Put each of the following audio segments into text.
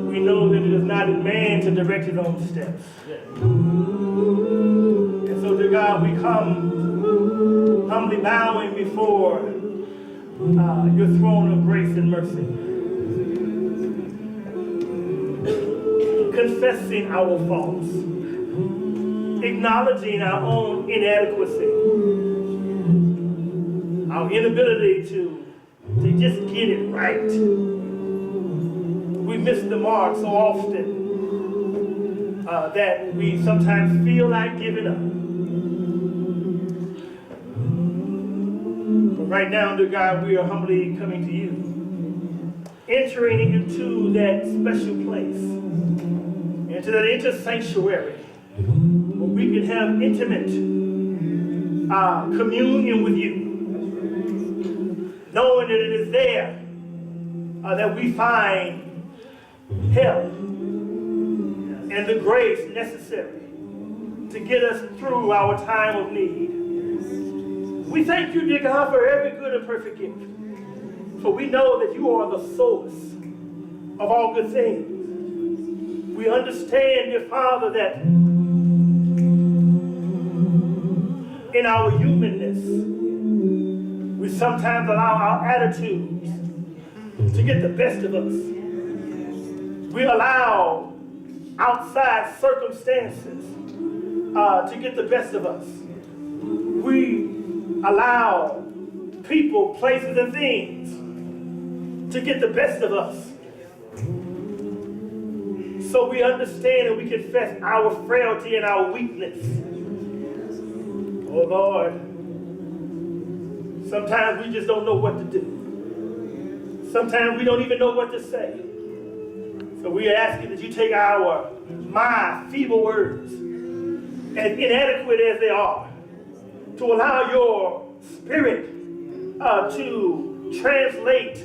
We know that it is not in man to direct his own steps. And so, dear God, we come humbly bowing before your throne of grace and mercy, confessing our faults, acknowledging our own inadequacy, our inability to just get it right. We miss the mark so often that we sometimes feel like giving up. But right now, dear God, we are humbly coming to you, entering into that special place, into that inner sanctuary, where we can have intimate communion with you, knowing that it is there that we find help and the grace necessary to get us through our time of need. We thank you, dear God, for every good and perfect gift, for we know that you are the source of all good things. We understand, dear Father, that in our humanness, we sometimes allow our attitudes to get the best of us. We allow outside circumstances to get the best of us. We allow people, places, and things to get the best of us. So we understand and we confess our frailty and our weakness. Oh Lord, sometimes we just don't know what to do. Sometimes we don't even know what to say. So we are asking that you take my feeble words, as inadequate as they are, to allow your Spirit to translate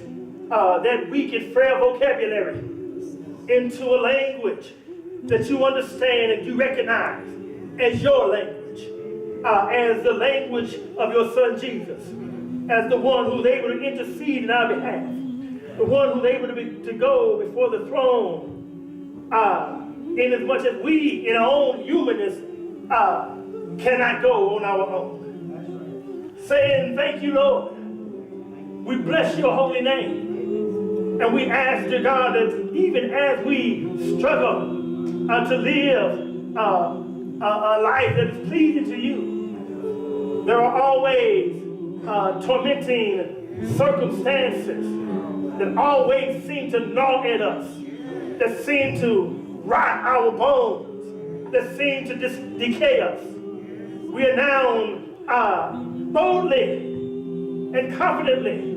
that weak and frail vocabulary into a language that you understand and you recognize as your language, as the language of your Son Jesus, as the one who's able to intercede in our behalf, the one who's able to go before the throne, in as much as we, in our own humanness, cannot go on our own. Saying, thank you, Lord. We bless your holy name. And we ask, dear God, that even as we struggle to live a life that is pleasing to you, there are always tormenting circumstances that always seem to gnaw at us, that seem to rot our bones, that seem to decay us. We are now boldly and confidently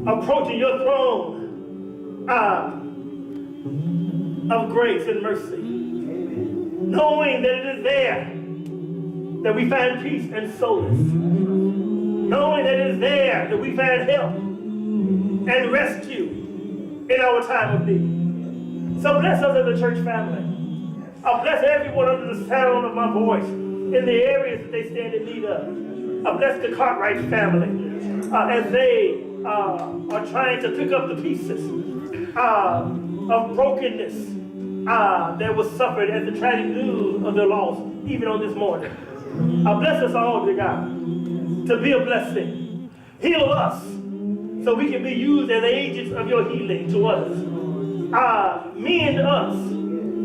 approaching your throne of grace and mercy, knowing that it is there that we find peace and solace, knowing that it is there that we find help and rescue in our time of need. So bless us as a church family. Bless everyone under the sound of my voice in the areas that they stand in need of. Bless the Cartwright family as they are trying to pick up the pieces of brokenness that was suffered as the tragic news of their loss, even on this morning. Bless us all, dear God, to be a blessing. Heal us so we can be used as agents of your healing to others. Mend us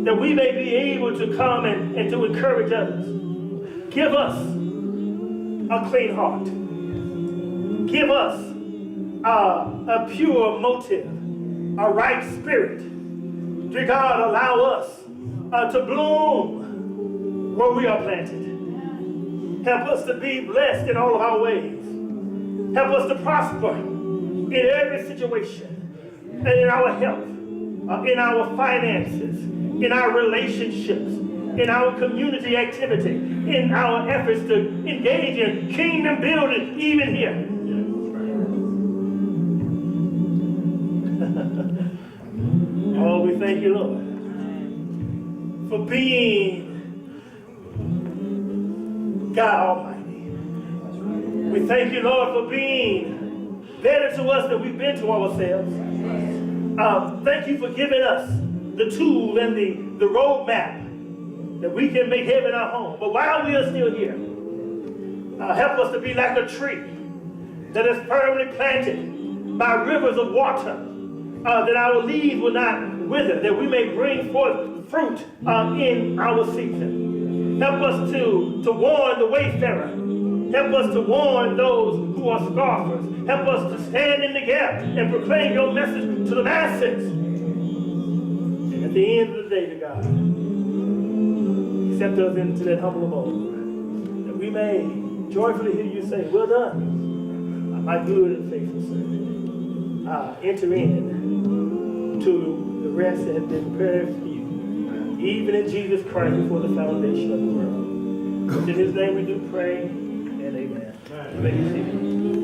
that we may be able to come and to encourage others. Give us a clean heart. Give us a pure motive, a right spirit. Dear God, allow us to bloom where we are planted. Help us to be blessed in all of our ways. Help us to prosper in every situation, and in our health, in our finances, in our relationships, in our community activity, in our efforts to engage in kingdom building, even here. Oh, we thank you, Lord, for being God Almighty. We thank you, Lord, for being better to us than we've been to ourselves. Thank you for giving us the tool and the roadmap that we can make heaven our home. But while we are still here, help us to be like a tree that is firmly planted by rivers of water, that our leaves will not wither, that we may bring forth fruit in our season. Help us to warn the wayfarer. Help us to warn those who are scoffers. Help us to stand in the gap and proclaim your message to the masses. And at the end of the day, to God, accept us into that humble abode, that we may joyfully hear you say, well done, my good and faithful servant. Enter in to the rest that has been prepared for you, even in Jesus Christ before the foundation of the world. In his name we do pray, and amen. You may be seated.